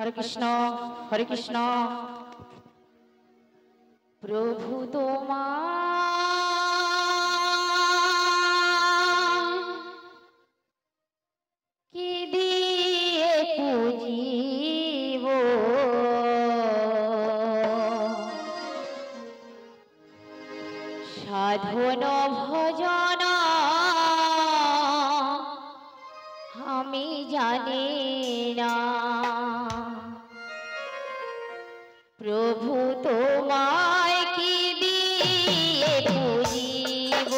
हरे कृष्ण प्रभु তোমাকে দিয়ে পুজিব সাধন ভজন আমি জানি না प्रभु তোমায় কি দিয়ে পুজিব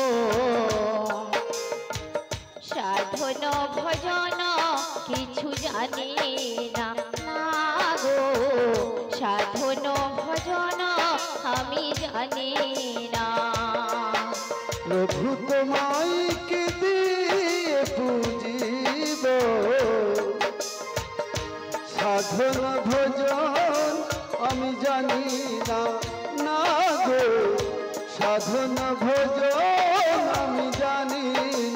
সাধন ভজন কিছু জানি না গো সাধন ভজন আমি জানি না প্রভু তোমায় কি দিয়ে পুজিব সাধন ভজন আমি জানি না গো সাধন ভজন আমি জানি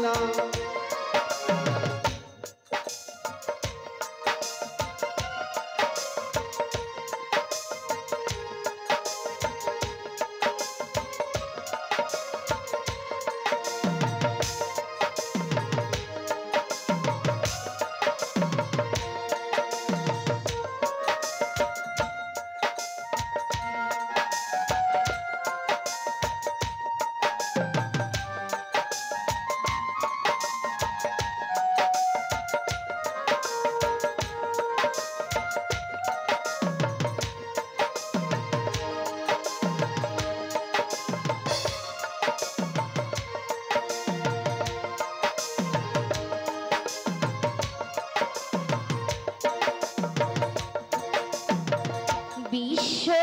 না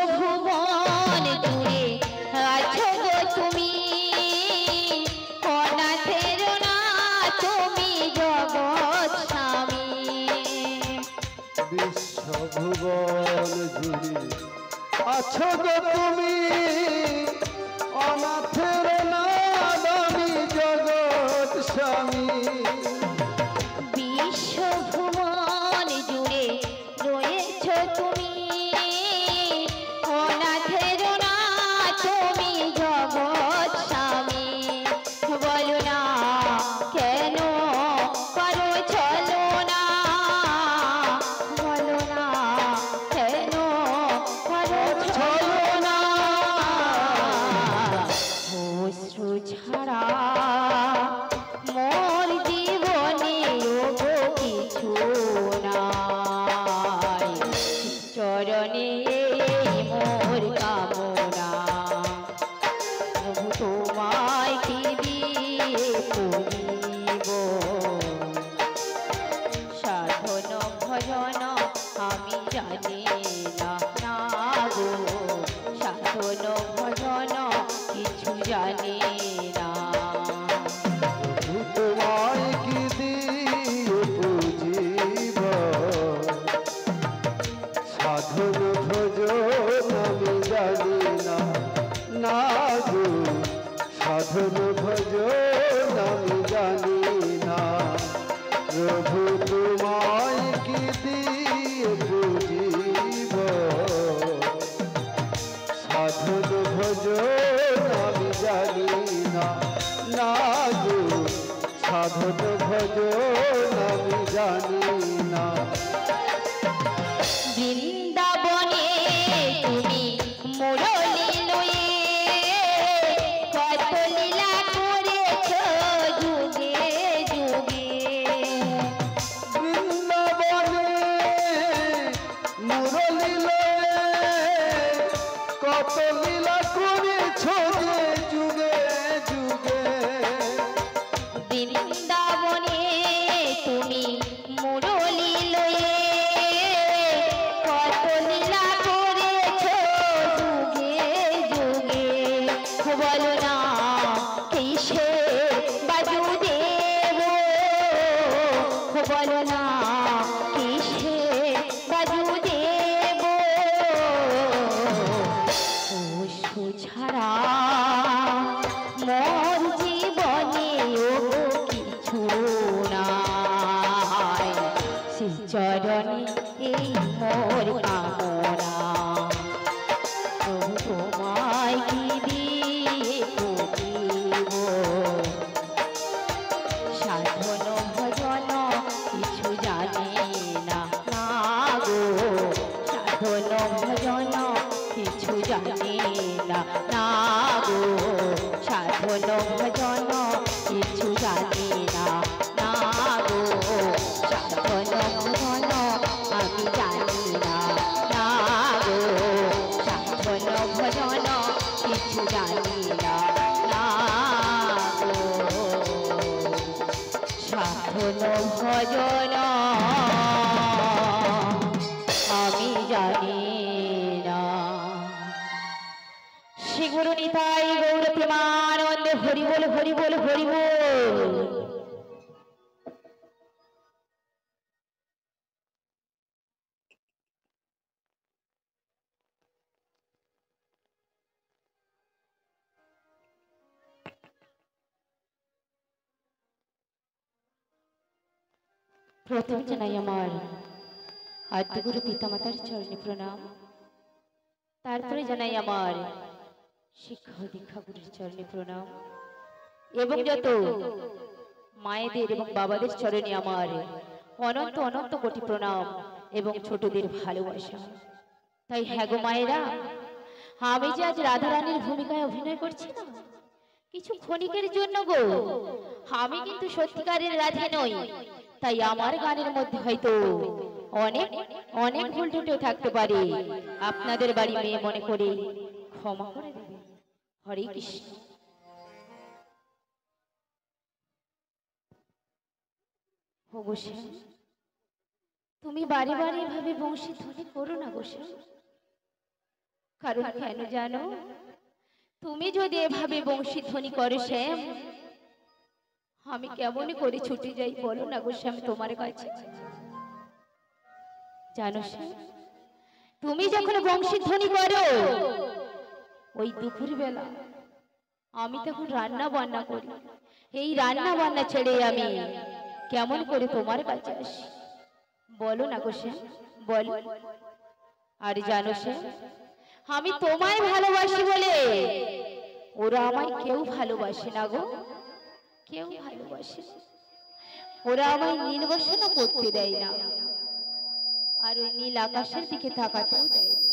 বিশ্বভুবন জুড়ে আছো গো তুমি অনাথের না তুমি জগৎ স্বামী বিশ্বভুবন জুড়ে আছো গো তুমি অনাথের না আমি জগৎ স্বামী বিশ্বভুবন জুড়ে রয়েছো তুমি অনাথের না তুমি জগৎ স্বামী বলো না কেন করো চলো না বলো না কেন করো চলো না অশ্রু ছাড়া মোর জীবনে ওগো কিছু নাই চরণে মোর কামনা প্রভু তোমায় কি দিয়ে পুজিব সাধন ভজন আমি জানি না গো সাধন ভজন কিছু জানি না তোমায় কি দিয়ে পুজিব সাধন ভজন আমি জানি না গো সাধন ভজন আমি জানি না প্রভু তোমায় কি দিয়ে পুজিব সাধন ভজন আমি জানি না গো সাধন ভজন আমি জানি না বৃন্দাবনে তুমি মুরলী লয়ে কত লীলা করেছ যুগে যুগে বৃন্দাবনে মুরলী লয়ে কত লীলা করেছ যে যুগে যুগে বৃন্দাবনে তুমি মুরলী লয়ে কত লীলা করেছ যুগে যুগে বলো না কিসে বাজু দেব বলো না কিসে বাজু দেব অশ্রু ছাড়া মোর জীবনে ও কিছু নাই শ্রী চরণে এই মোর সাধন ভজন কিছু জানি না না গো সাধন ভজন কিছু জানি না না গো সাধন ভজন কিছু জানি না না গো সাধন ভজন আমি জানি না না গো সাধন ভজন কিছু জানি না না গো সাধন ভজন আমি জানি না। শ্রী গুরু নিতাই গৌর প্রেমানন্দে হরি বল হরি বল হরি বল। প্রথম জানাই আমার আদ্যগুরু পিতামাতার চরণে প্রণাম, তারপরে জানাই আমার শিক্ষা ও দীক্ষা গুরুর চরণে প্রণাম এবং যত মায়েদের এবং বাবাদের চরণে আমার অনন্ত অনন্ত কোটি প্রণাম এবং ছোটদের ভালোবাসা। তাই হ্যাঁ গো মায়েরা, আমি যে আজ রাধারানীর ভূমিকায় অভিনয় করছি না, কিছু ক্ষণিকের জন্য গো, আমি কিন্তু সত্যিকারের রাধে নই। তাই আমার গানের মধ্যে হয়তো অনেক অনেক ভুল ত্রুটিও থাকতে পারে, আপনাদের বাড়ি মেয়ে মনে করে ক্ষমা করে দেবেন। হরে কৃষ্ণ। ও গোসা, তুমি বারে বারে এভাবে বংশী ধ্বনি করো না গোসা, কারণ কেন জানো, তুমি যদি এভাবে বংশী ধ্বনি করো শ্যাম, আমি কেমন করে ছুটে যাই বলো না গোসা আমি তোমার কাছে। জানো শ্যাম, তুমি যখন বংশী ধ্বনি করো ওই দুপুর বেলা আমি তখন রান্না বান্না করি, এই রান্না বান্না ছেড়ে আমি কেমন করে তোমার কাছে আসি বলো না গোসা বলো। আর জানো শ্যাম, আমি তোমায় ভালোবাসি বলে ওরা আমায় কেউ ভালোবাসে না গো, কেউ ভালোবাসে না। ওরা আমায় নির্বাসনও করতে দেয় না, আর ওই নীল আকাশের দিকে তাকাতেও দেয় না।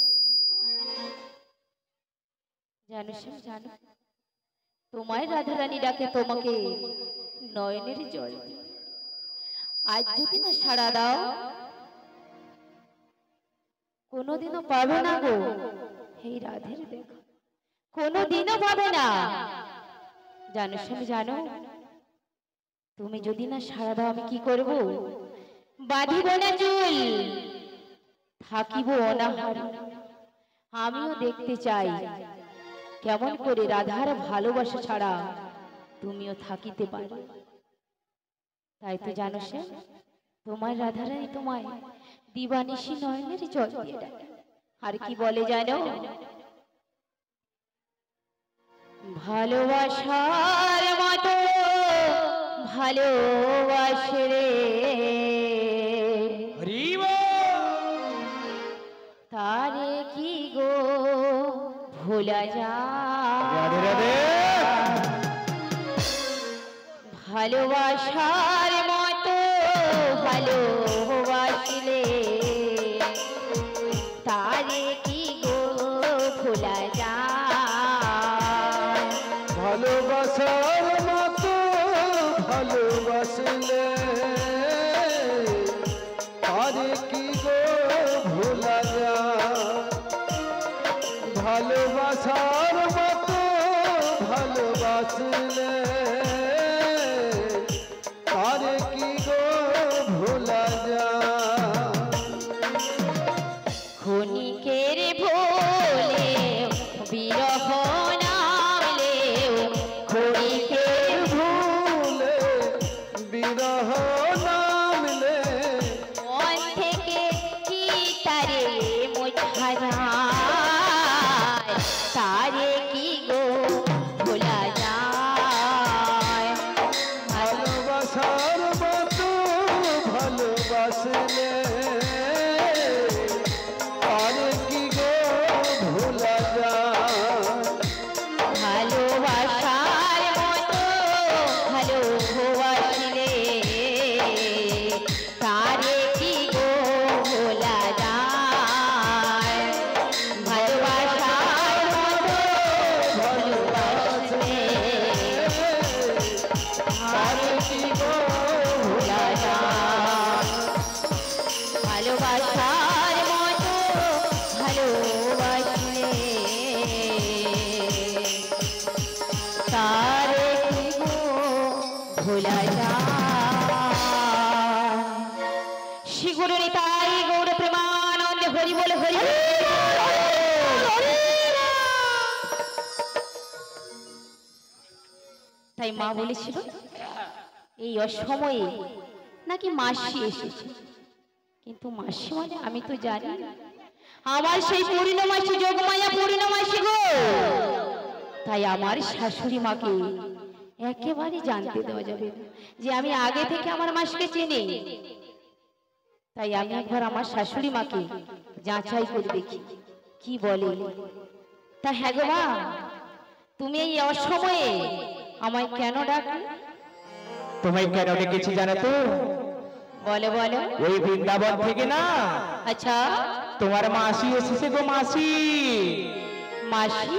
জানো শ্যাম জানো, তোমায় রাধারানী ডাকে তোমাকে নয়নের জল। আজ যদি না সাড়া দাও, কোনোদিনও পাবে না গো এই রাধের দেখা, কোনোদিনও পাবে না। জানো শ্যাম জানো, তুমি যদি না সাড়া দাও আমি কি করব? বাঁধিব না চুল, থাকিব অনাহারে। আমিও দেখতে চাই কেমন করে রাধার ভালোবাসা ছাড়া তুমিও থাকিতে পারো। তাই তো জানো সে, তোমার রাধারানী তোমায় দিবানিশি নয়নের জল দিয়ে ডাকে। আর কি বলে জানো, ভালোবাসার মতো ভালোবাসে রে তারে কি গো ভোলা যায়। ভালোবাসার মতো ভালোবাসিলে তারে কি গো ভোলা যায়। ভালোবাসার মতো ভালোবাসলে তারে কি গো ভোলা যায়। ভালোবাসার মতো ভালোবাসলে তারে কি গো ভোলা যায়। ক্ষণিকের ভোলে বিরহ নামলে, ক্ষণিকের ভুলে বিরহ নামলে মন থেকে কি তারে মোছা যায়। তারে কি গো ভোলা যায়। ভালোবাসার মতো ভালোবাসলে তারে কি গো ভোলা যায়। ভালোবাসার মতো ভালোবাসিলে ভালোবাসার মতো ভালোবাসলে তারে কি গো ভোলা যায়। শ্রী গুরু নিতাই গৌর প্রেমানন্দে হরি বল হরি বল। তাই মা বলেছিল এই অসময়ে নাকি মাসি এসেছে, কিন্তু মাসি মানে আমি তো জানি আমার সেই পূর্ণমাসী যোগমায়া পূর্ণমাসী গো। তাই আমার শাশুড়ি মাকে একেবারে জানতে দেওয়া যাবে না যে আমি আগে থেকে আমার মাসিকে চিনি। তাই আমি একবার আমার শাশুড়ি মাকে যাচাই করে দেখি কি বলে। তা হ্যাঁ গো মা, তুমি এই অসময়ে আমায় কেন ডাকলে? তোমায় কেন ডেকেছি জানো তো? বলো বলো। ওই বৃন্দাবন থেকে না আচ্ছা তোমার মাসি এসেছে গো, মাসি। মাসি?